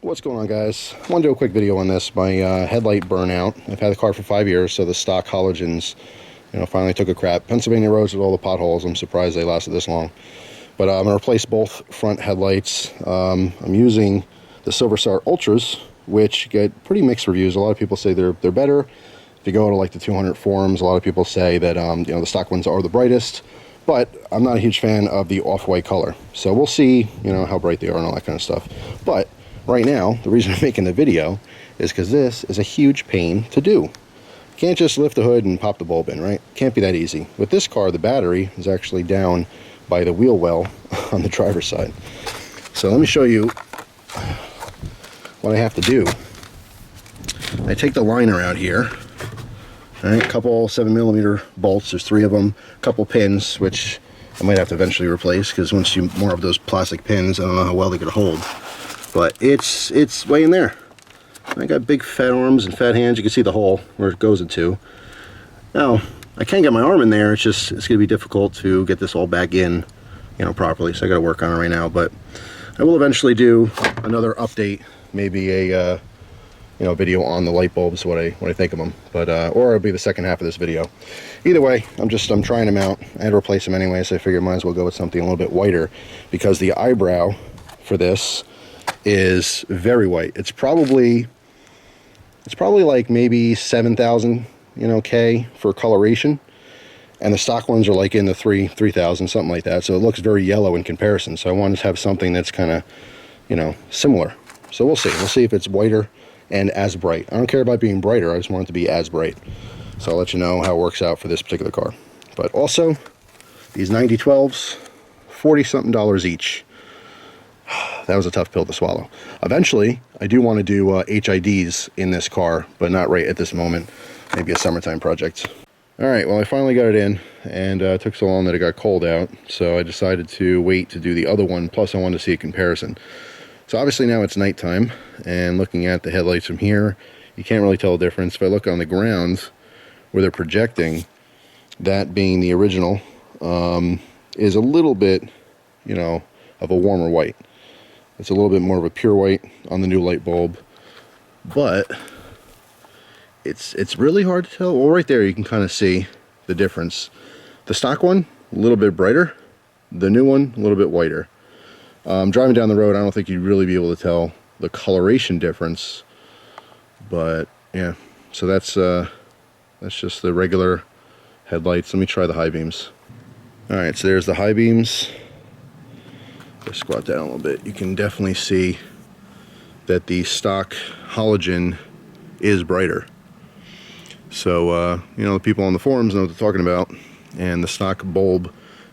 What's going on, guys? I want to do a quick video on this. My headlight burnout. I've had the car for 5 years, so the stock halogens, finally took a crap. Pennsylvania roads with all the potholes, I'm surprised they lasted this long. But I'm going to replace both front headlights. I'm using the Silverstar Ultras, which get pretty mixed reviews. A lot of people say they're better. If you go to like the 200 forums, a lot of people say that the stock ones are the brightest. But I'm not a huge fan of the off-white color. So we'll see, how bright they are and all that kind of stuff. But right now, the reason I'm making the video is because this is a huge pain to do. Can't just lift the hood and pop the bulb in, right? Can't be that easy. With this car, the battery is actually down by the wheel well on the driver's side. So let me show you what I have to do. I take the liner out here. All right, a couple 7mm bolts, there's 3 of them, a couple pins, which I might have to eventually replace because once you more of those plastic pins, I don't know how well they could hold. But it's way in there. I got big fat arms and fat hands. You can see the hole where it goes into. Now, I can get my arm in there, it's going to be difficult to get this all back in, properly, so I got to work on it right now. But I will eventually do another update, maybe a video on the light bulbs, what I think of them, but or it'll be the second half of this video. Either way, I'm trying them out. I had to replace them anyway, so I figured might as well go with something a little bit whiter, because the eyebrow for this is very white. It's probably like maybe 7,000 K for coloration, and the stock ones are like in the 3,000, something like that. So it looks very yellow in comparison. So I wanted to have something that's kind of similar. So we'll see if it's whiter and as bright. I don't care about being brighter, I just want it to be as bright. So I'll let you know how it works out for this particular car. But also, these 9012s, $40-something each. That was a tough pill to swallow. Eventually, I do want to do HIDs in this car, but not right at this moment. Maybe a summertime project. All right, well, I finally got it in, and it took so long that it got cold out, so I decided to wait to do the other one, plus I wanted to see a comparison. So obviously now it's nighttime, and looking at the headlights from here, you can't really tell the difference. If I look on the ground where they're projecting, that being the original, is a little bit, of a warmer white. It's a little bit more of a pure white on the new light bulb, but it's really hard to tell. Well, right there you can kind of see the difference. The stock one, a little bit brighter. The new one, a little bit whiter. Driving down the road, I don't think you'd really be able to tell the coloration difference, but yeah. So that's just the regular headlights. Let me try the high beams. All right, so there's the high beams. Just squat down a little bit. You can definitely see that the stock halogen is brighter. So the people on the forums know what they're talking about, and the stock bulb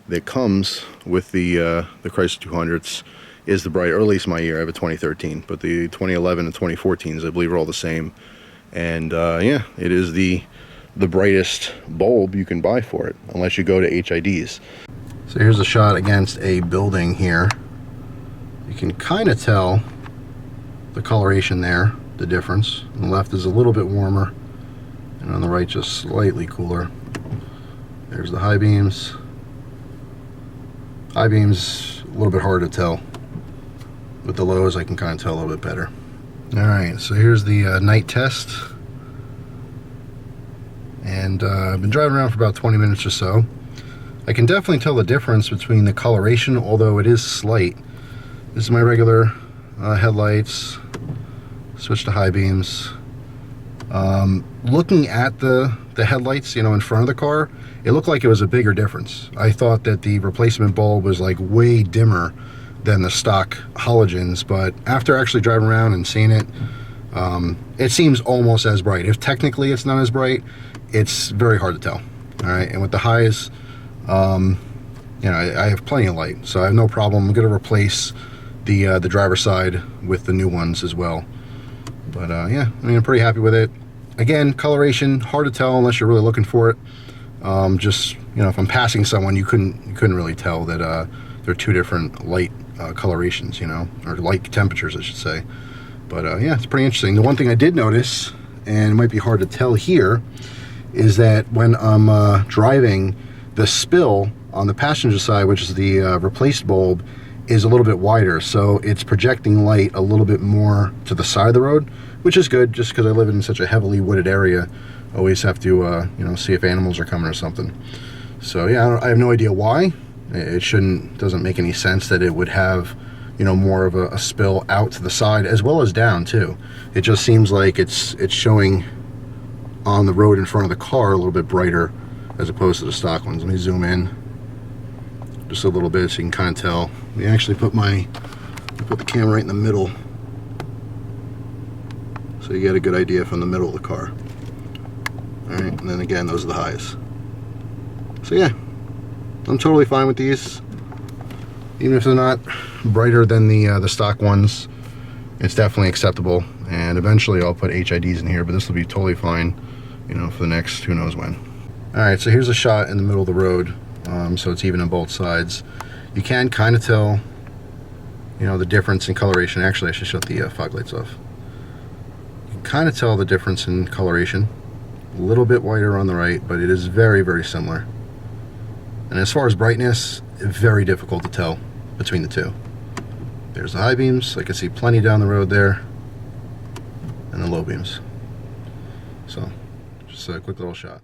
that comes with the Chrysler 200s is the bright, or at least my year. I have a 2013, but the 2011 and 2014s I believe are all the same. And yeah, it is the brightest bulb you can buy for it, unless you go to HIDs. So here's a shot against a building here. You can kind of tell the coloration there, the difference. On the left is a little bit warmer, and on the right just slightly cooler. There's the high beams. High beams, a little bit harder to tell. With the lows, I can kind of tell a little bit better. Alright, so here's the night test. And I've been driving around for about 20 minutes or so. I can definitely tell the difference between the coloration, although it is slight. This is my regular headlights. Switch to high beams. Looking at the headlights, in front of the car, it looked like it was a bigger difference. I thought that the replacement bulb was like way dimmer than the stock halogens, but after actually driving around and seeing it, it seems almost as bright. If technically it's not as bright, it's very hard to tell. All right, and with the highs, I have plenty of light, so I have no problem. I'm going to replace the driver's side with the new ones as well. But yeah, I'm pretty happy with it. Again, coloration, hard to tell unless you're really looking for it. Just, if I'm passing someone, you couldn't really tell that they're two different light colorations, or light temperatures, I should say. But yeah, it's pretty interesting. The one thing I did notice, and it might be hard to tell here, is that when I'm driving, the spill on the passenger side, which is the replaced bulb, is a little bit wider, so it's projecting light a little bit more to the side of the road, which is good, just because I live in such a heavily wooded area. I always have to you know, see if animals are coming or something. So yeah, I have no idea why. It doesn't make any sense that it would have, you know, more of a spill out to the side as well as down too. It just seems like it's showing on the road in front of the car a little bit brighter as opposed to the stock ones. Let me zoom in just a little bit so you can kind of tell. Let me actually put the camera right in the middle so you get a good idea from the middle of the car. All right, and then again, those are the highs. So yeah, I'm totally fine with these. Even if they're not brighter than the stock ones, it's definitely acceptable. And eventually I'll put HIDs in here, but this will be totally fine, you know, for the next who knows when. All right, so here's a shot in the middle of the road, so it's even on both sides. You can kind of tell, you know, the difference in coloration. Actually, I should shut the fog lights off. You can kind of tell the difference in coloration. A little bit whiter on the right, but it is very, very similar. And as far as brightness, very difficult to tell between the two. There's the high beams. I can see plenty down the road there, and the low beams. So just a quick little shot.